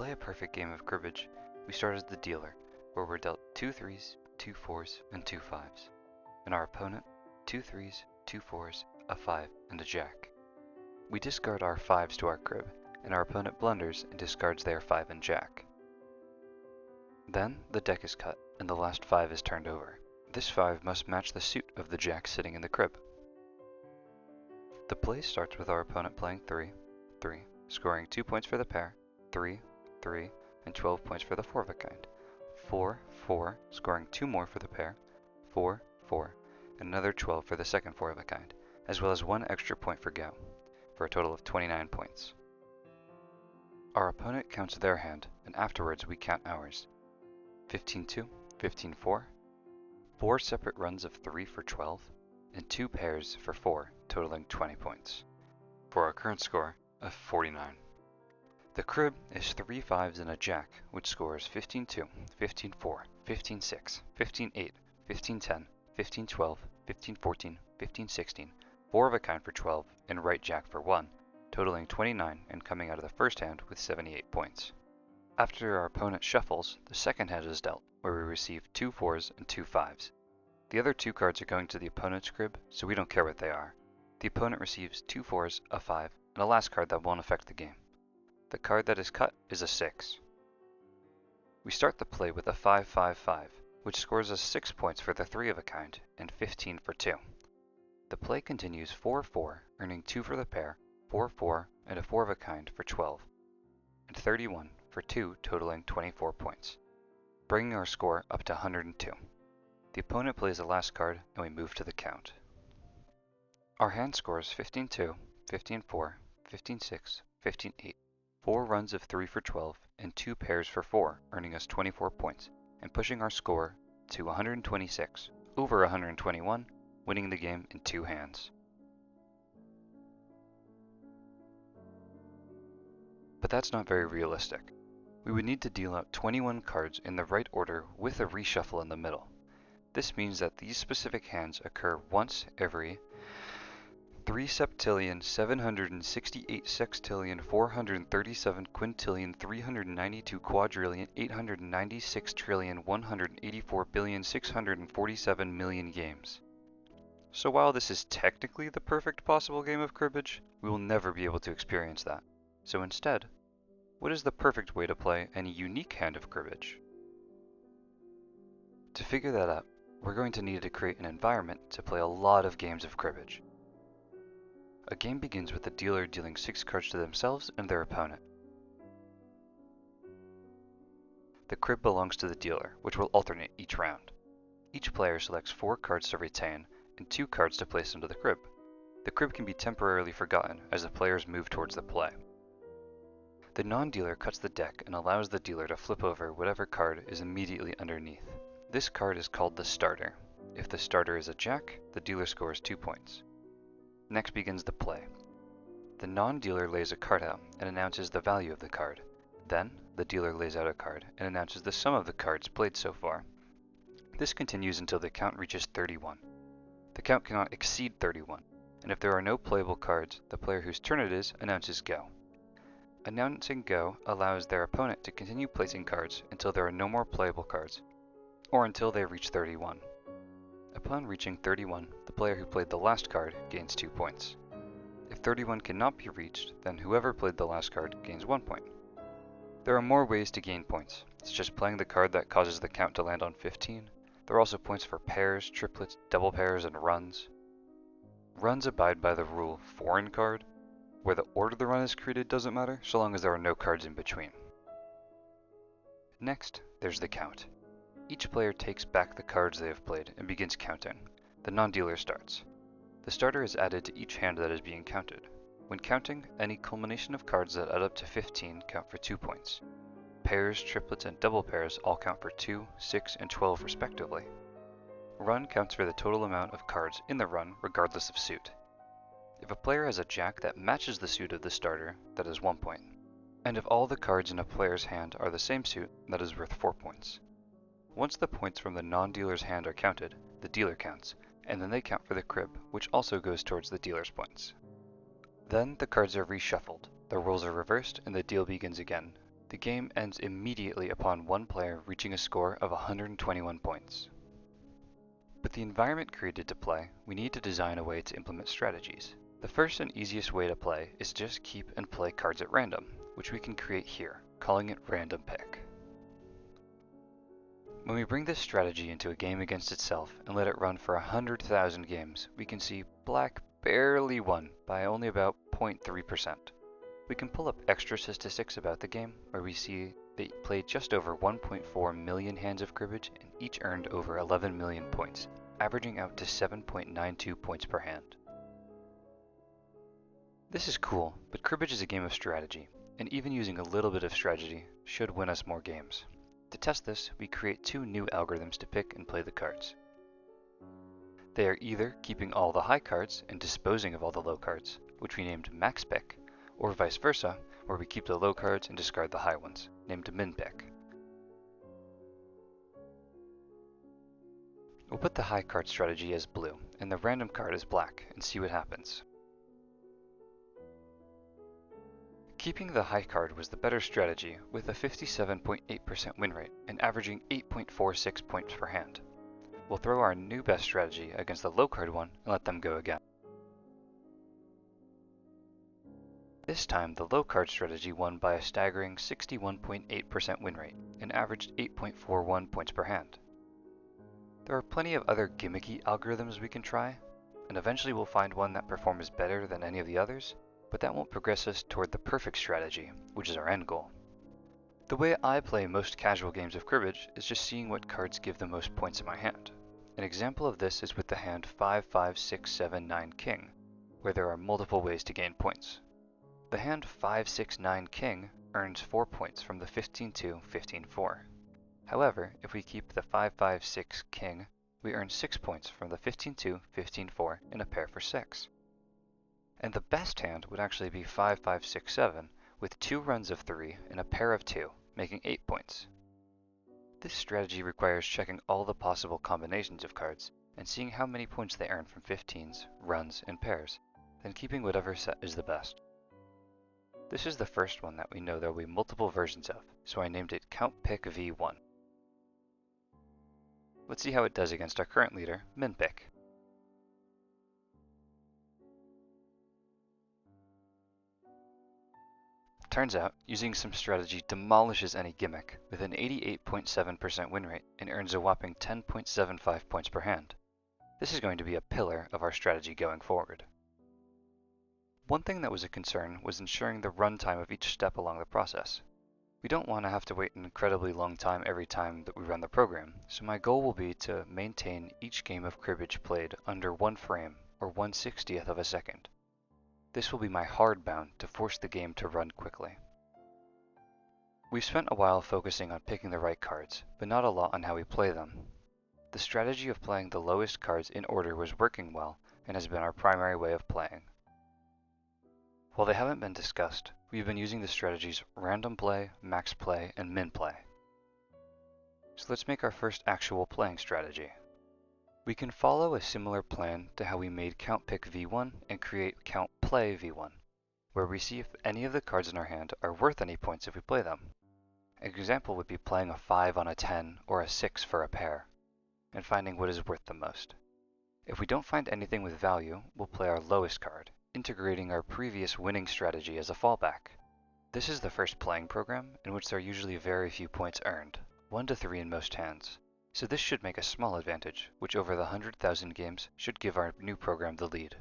play a perfect game of cribbage, we start as the dealer, where we're dealt 2 3s, 2 4s, and 2 5s, and our opponent 2 3s, 2 4s, a 5, and a jack. We discard our 5s to our crib, and our opponent blunders and discards their 5 and jack. Then the deck is cut, and the last 5 is turned over. This 5 must match the suit of the jack sitting in the crib. The play starts with our opponent playing 3, 3, scoring 2 points for the pair, 3, 3, and 12 points for the 4 of a kind, 4, 4, scoring 2 more for the pair, 4, 4, and another 12 for the second 4 of a kind, as well as 1 extra point for go, for a total of 29 points. Our opponent counts their hand, and afterwards we count ours. 15-2, 15-4, 4 separate runs of 3 for 12, and 2 pairs for 4, totaling 20 points, for our current score of 49. The crib is 3 5s and a jack, which scores 15-2, 15-4, 15-6, 15-8, 15-10, 15-12, 15-14, 15-16, 4 of a kind for 12, and right jack for 1, totaling 29 and coming out of the first hand with 78 points. After our opponent shuffles, the second hand is dealt, where we receive 2 4s and 2 5s. The other 2 cards are going to the opponent's crib, so we don't care what they are. The opponent receives 2 4s, a 5, and a last card that won't affect the game. The card that is cut is a 6. We start the play with a 5-5-5, which scores us 6 points for the 3 of a kind and 15 for 2. The play continues 4-4, earning 2 for the pair, 4-4, and a 4 of a kind for 12, and 31 for 2, totaling 24 points, bringing our score up to 102. The opponent plays the last card, and we move to the count. Our hand scores 15-2, 15-4, 15-6, 15-8, 4 runs of 3 for 12, and 2 pairs for 4, earning us 24 points, and pushing our score to 126, over 121, winning the game in 2 hands. But that's not very realistic. We would need to deal out 21 cards in the right order with a reshuffle in the middle. This means that these specific hands occur once every 3 septillion 768 sextillion 437 quintillion 392 quadrillion 896 trillion 184 billion 647 million games. So while this is technically the perfect possible game of cribbage, we will never be able to experience that. So instead, what is the perfect way to play any unique hand of cribbage? To figure that out, we're going to need to create an environment to play a lot of games of cribbage. A game begins with the dealer dealing 6 cards to themselves and their opponent. The crib belongs to the dealer, which will alternate each round. Each player selects 4 cards to retain and 2 cards to place into the crib. The crib can be temporarily forgotten as the players move towards the play. The non-dealer cuts the deck and allows the dealer to flip over whatever card is immediately underneath. This card is called the starter. If the starter is a jack, the dealer scores 2 points. Next begins the play. The non-dealer lays a card out and announces the value of the card. Then, the dealer lays out a card and announces the sum of the cards played so far. This continues until the count reaches 31. The count cannot exceed 31, and if there are no playable cards, the player whose turn it is announces go. Announcing go allows their opponent to continue placing cards until there are no more playable cards, or until they reach 31. Upon reaching 31, the player who played the last card gains 2 points. If 31 cannot be reached, then whoever played the last card gains 1 point. There are more ways to gain points, such as playing the card that causes the count to land on 15. There are also points for pairs, triplets, double pairs, and runs. Runs abide by the rule foreign card, where the order the run is created doesn't matter, so long as there are no cards in between. Next, there's the count. Each player takes back the cards they have played and begins counting. The non-dealer starts. The starter is added to each hand that is being counted. When counting, any culmination of cards that add up to 15 count for 2 points. Pairs, triplets, and double pairs all count for 2, 6, and 12 respectively. Run counts for the total amount of cards in the run regardless of suit. If a player has a jack that matches the suit of the starter, that is 1 point. And if all the cards in a player's hand are the same suit, that is worth 4 points. Once the points from the non-dealer's hand are counted, the dealer counts, and then they count for the crib, which also goes towards the dealer's points. Then the cards are reshuffled, the roles are reversed, and the deal begins again. The game ends immediately upon one player reaching a score of 121 points. With the environment created to play, we need to design a way to implement strategies. The first and easiest way to play is just keep and play cards at random, which we can create here, calling it random pick. When we bring this strategy into a game against itself and let it run for 100,000 games, we can see Black barely won by only about 0.3%. We can pull up extra statistics about the game, where we see they played just over 1.4 million hands of cribbage and each earned over 11 million points, averaging out to 7.92 points per hand. This is cool, but cribbage is a game of strategy, and even using a little bit of strategy should win us more games. To test this, we create two new algorithms to pick and play the cards. They are either keeping all the high cards and disposing of all the low cards, which we named max pick, or vice versa, where we keep the low cards and discard the high ones, named min pick. We'll put the high card strategy as blue and the random card as black and see what happens. Keeping the high card was the better strategy with a 57.8% win rate and averaging 8.46 points per hand. We'll throw our new best strategy against the low card one and let them go again. This time the low card strategy won by a staggering 61.8% win rate and averaged 8.41 points per hand. There are plenty of other gimmicky algorithms we can try, and eventually we'll find one that performs better than any of the others, but that won't progress us toward the perfect strategy, which is our end goal. The way I play most casual games of cribbage is just seeing what cards give the most points in my hand. An example of this is with the hand 5, 5, 6, 7, 9 king, where there are multiple ways to gain points. The hand 5, 6, 9 king earns 4 points from the 15-2, 15-4. However, if we keep the 5, 5, 6 king, we earn 6 points from the 15-2, 15-4 in a pair for 6. And the best hand would actually be 5, 5, 6, 7, with 2 runs of 3 and a pair of 2, making 8 points. This strategy requires checking all the possible combinations of cards and seeing how many points they earn from 15s, runs, and pairs, then keeping whatever set is the best. This is the first one that we know there will be multiple versions of, so I named it Count Pick V1. Let's see how it does against our current leader, Min Pick. Turns out, using some strategy demolishes any gimmick with an 88.7% win rate and earns a whopping 10.75 points per hand. This is going to be a pillar of our strategy going forward. One thing that was a concern was ensuring the runtime of each step along the process. We don't want to have to wait an incredibly long time every time that we run the program, so my goal will be to maintain each game of cribbage played under 1 frame, or 1/60th of a second. This will be my hard bound to force the game to run quickly. We've spent a while focusing on picking the right cards, but not a lot on how we play them. The strategy of playing the lowest cards in order was working well and has been our primary way of playing. While they haven't been discussed, we've been using the strategies random play, max play, and min play. So let's make our first actual playing strategy. We can follow a similar plan to how we made Count Pick V1 and create Count Play V1, where we see if any of the cards in our hand are worth any points if we play them. An example would be playing a 5 on a 10 or a 6 for a pair, and finding what is worth the most. If we don't find anything with value, we'll play our lowest card, integrating our previous winning strategy as a fallback. This is the first playing program, in which there are usually very few points earned, 1 to 3 in most hands. So this should make a small advantage, which over the 100,000 games should give our new program the lead.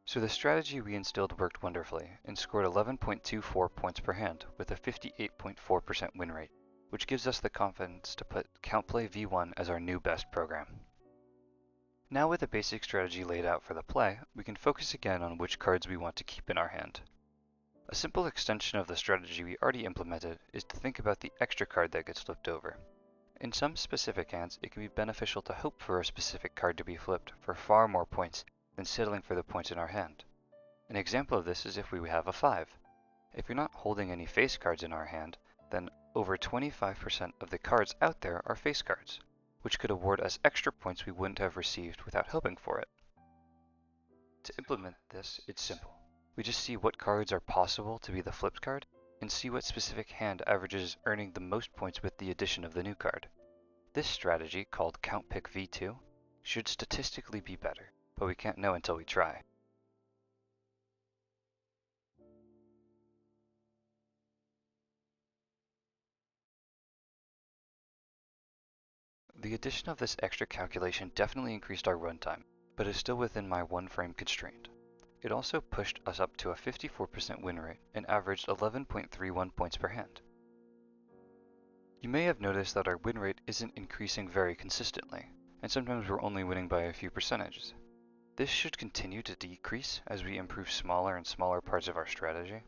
So the strategy we instilled worked wonderfully and scored 11.24 points per hand with a 58.4% win rate, which gives us the confidence to put Count Play V1 as our new best program. Now with the basic strategy laid out for the play, we can focus again on which cards we want to keep in our hand. A simple extension of the strategy we already implemented is to think about the extra card that gets flipped over. In some specific hands, it can be beneficial to hope for a specific card to be flipped for far more points than settling for the points in our hand. An example of this is if we have a 5. If you're not holding any face cards in our hand, then over 25% of the cards out there are face cards, which could award us extra points we wouldn't have received without hoping for it. To implement this, it's simple. We just see what cards are possible to be the flipped card, and see what specific hand averages earning the most points with the addition of the new card. This strategy, called Count Pick V2, should statistically be better, but we can't know until we try. The addition of this extra calculation definitely increased our runtime, but is still within my one frame constraint. It also pushed us up to a 54% win rate and averaged 11.31 points per hand. You may have noticed that our win rate isn't increasing very consistently, and sometimes we're only winning by a few percentages. This should continue to decrease as we improve smaller and smaller parts of our strategy.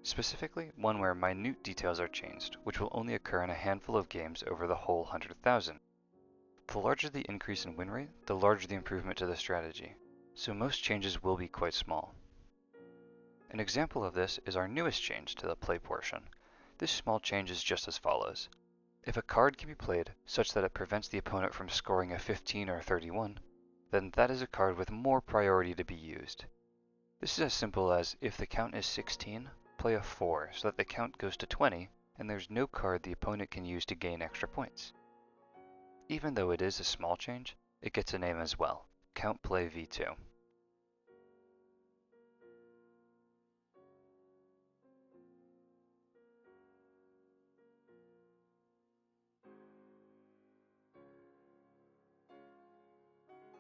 Specifically, one where minute details are changed, which will only occur in a handful of games over the whole 100,000. The larger the increase in win rate, the larger the improvement to the strategy, so most changes will be quite small. An example of this is our newest change to the play portion. This small change is just as follows. If a card can be played such that it prevents the opponent from scoring a 15 or 31, then that is a card with more priority to be used. This is as simple as if the count is 16, play a 4 so that the count goes to 20 and there's no card the opponent can use to gain extra points. Even though it is a small change, it gets a name as well, Count Play V2.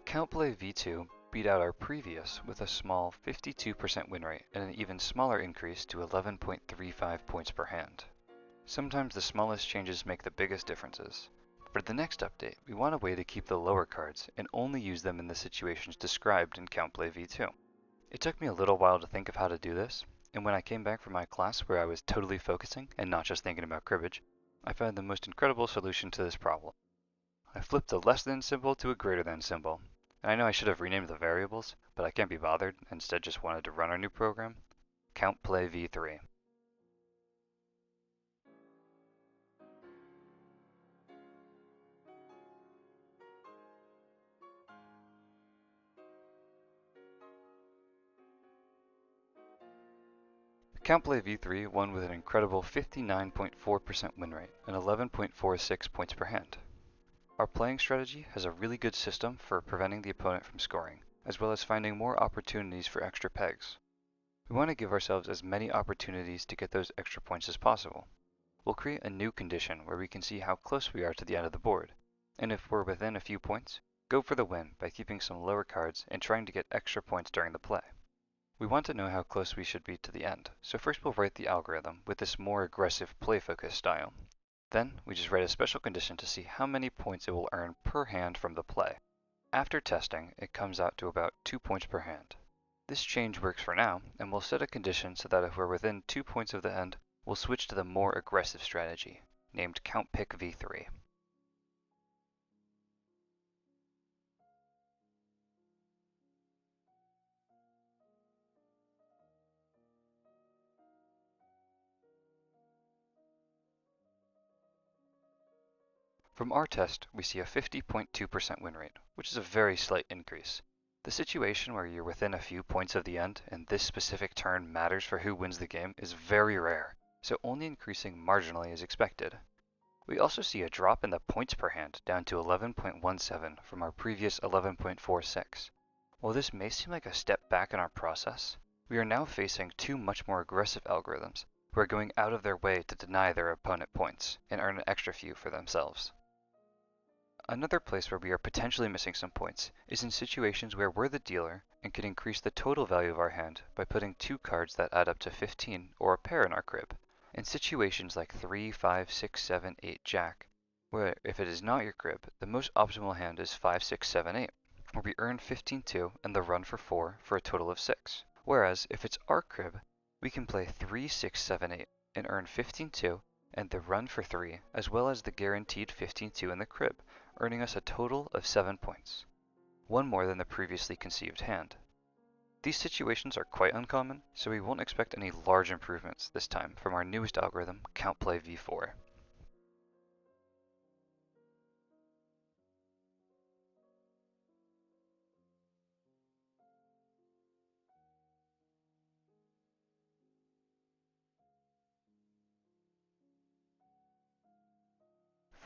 Count Play V2 beat out our previous with a small 52% win rate and an even smaller increase to 11.35 points per hand. Sometimes the smallest changes make the biggest differences. For the next update, we want a way to keep the lower cards and only use them in the situations described in Count Play V2. It took me a little while to think of how to do this, and when I came back from my class where I was totally focusing and not just thinking about cribbage, I found the most incredible solution to this problem. I flipped a less than symbol to a greater than symbol, and I know I should have renamed the variables, but I can't be bothered, instead just wanted to run our new program, Count Play V3. Count Play V3 won with an incredible 59.4% win rate and 11.46 points per hand. Our playing strategy has a really good system for preventing the opponent from scoring, as well as finding more opportunities for extra pegs. We want to give ourselves as many opportunities to get those extra points as possible. We'll create a new condition where we can see how close we are to the end of the board, and if we're within a few points, go for the win by keeping some lower cards and trying to get extra points during the play. We want to know how close we should be to the end, so first we'll write the algorithm with this more aggressive play-focused style. Then we just write a special condition to see how many points it will earn per hand from the play. After testing, it comes out to about 2 points per hand. This change works for now, and we'll set a condition so that if we're within 2 points of the end, we'll switch to the more aggressive strategy, named Count Pick V3. From our test, we see a 50.2% win rate, which is a very slight increase. The situation where you're within a few points of the end and this specific turn matters for who wins the game is very rare, so only increasing marginally is expected. We also see a drop in the points per hand down to 11.17 from our previous 11.46. While this may seem like a step back in our process, we are now facing two much more aggressive algorithms who are going out of their way to deny their opponent points and earn an extra few for themselves. Another place where we are potentially missing some points is in situations where we're the dealer and can increase the total value of our hand by putting two cards that add up to 15 or a pair in our crib. In situations like 3, 5, 6, 7, 8, Jack, where if it is not your crib, the most optimal hand is 5, 6, 7, 8, where we earn 15-2 and the run for 4 for a total of 6. Whereas if it's our crib, we can play 3, 6, 7, 8 and earn 15-2 and the run for 3, as well as the guaranteed 15-2 in the crib, earning us a total of 7 points, one more than the previously conceived hand. These situations are quite uncommon, so we won't expect any large improvements this time from our newest algorithm, Count Play V4.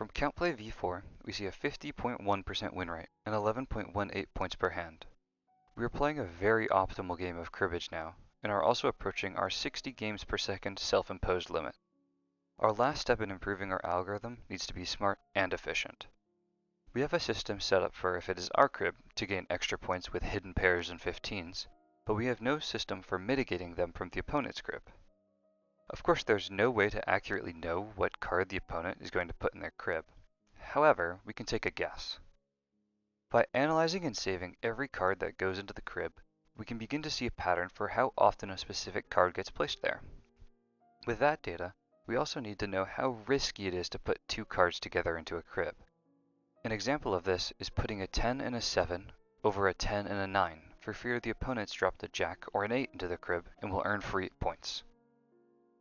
From CountPlay v4, we see a 50.1% win rate and 11.18 points per hand. We are playing a very optimal game of cribbage now, and are also approaching our 60 games per second self-imposed limit. Our last step in improving our algorithm needs to be smart and efficient. We have a system set up for if it is our crib to gain extra points with hidden pairs and 15s, but we have no system for mitigating them from the opponent's crib. Of course, there's no way to accurately know what card the opponent is going to put in their crib. However, we can take a guess. By analyzing and saving every card that goes into the crib, we can begin to see a pattern for how often a specific card gets placed there. With that data, we also need to know how risky it is to put two cards together into a crib. An example of this is putting a 10 and a 7 over a 10 and a 9 for fear the opponents dropped a jack or an 8 into the crib and will earn free points.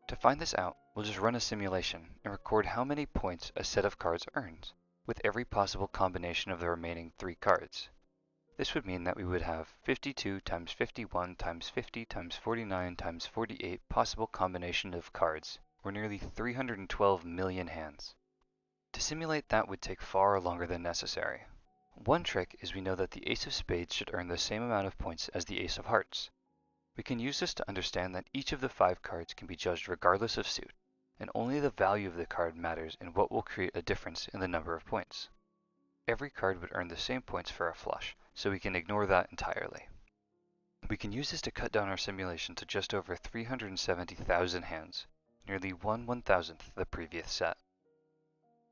To find this out, we'll just run a simulation and record how many points a set of cards earns, with every possible combination of the remaining 3 cards. This would mean that we would have 52 times 51 times 50 times 49 times 48 possible combinations of cards, or nearly 312 million hands. To simulate that would take far longer than necessary. One trick is we know that the ace of spades should earn the same amount of points as the ace of hearts. We can use this to understand that each of the 5 cards can be judged regardless of suit, and only the value of the card matters in what will create a difference in the number of points. Every card would earn the same points for a flush, so we can ignore that entirely. We can use this to cut down our simulation to just over 370,000 hands, nearly 1/1000th the previous set.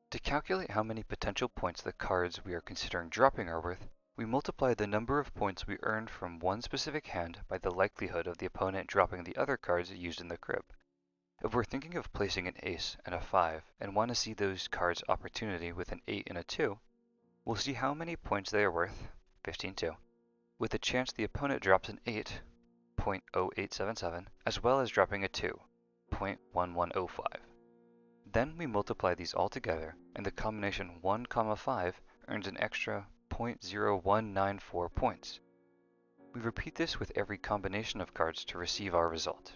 To calculate how many potential points the cards we are considering dropping are worth, we multiply the number of points we earned from one specific hand by the likelihood of the opponent dropping the other cards used in the crib. If we're thinking of placing an ace and a 5 and want to see those cards' opportunity with an 8 and a 2, we'll see how many points they are worth, 15-2, with the chance the opponent drops an 8, 0.0877, as well as dropping a 2, 0.1105. Then we multiply these all together, and the combination 1, 5 earns an extra 0.0194 points. We repeat this with every combination of cards to receive our result.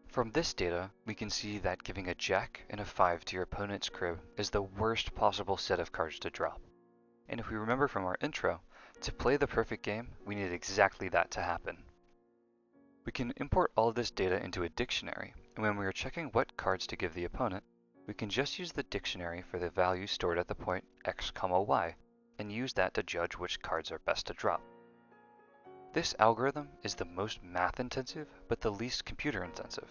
From this data, we can see that giving a jack and a 5 to your opponent's crib is the worst possible set of cards to drop. And if we remember from our intro, to play the perfect game, we need exactly that to happen. We can import all of this data into a dictionary, and when we are checking what cards to give the opponent, we can just use the dictionary for the value stored at the point x, y, and use that to judge which cards are best to drop. This algorithm is the most math-intensive, but the least computer-intensive.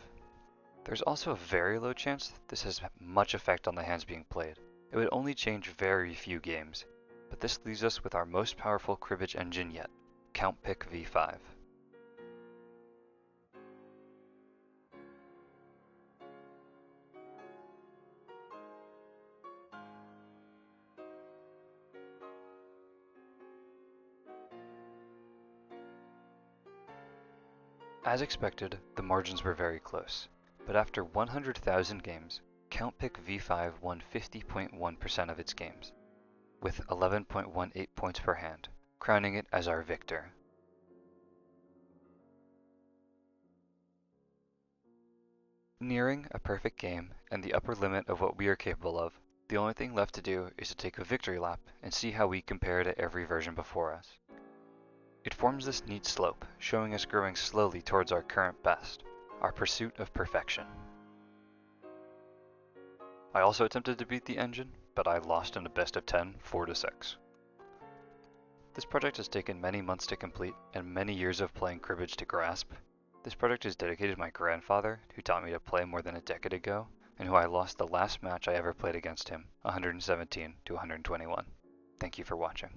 There's also a very low chance this has much effect on the hands being played. It would only change very few games, but this leaves us with our most powerful cribbage engine yet, CountPick v5. As expected, the margins were very close, but after 100,000 games, CountPick v5 won 50.1% of its games, with 11.18 points per hand, crowning it as our victor. Nearing a perfect game and the upper limit of what we are capable of, the only thing left to do is to take a victory lap and see how we compare to every version before us. It forms this neat slope, showing us growing slowly towards our current best, our pursuit of perfection. I also attempted to beat the engine, but I lost in a best of 10, 4-6. This project has taken many months to complete and many years of playing cribbage to grasp. This project is dedicated to my grandfather, who taught me to play more than a decade ago, and who I lost the last match I ever played against him, 117 to 121. Thank you for watching.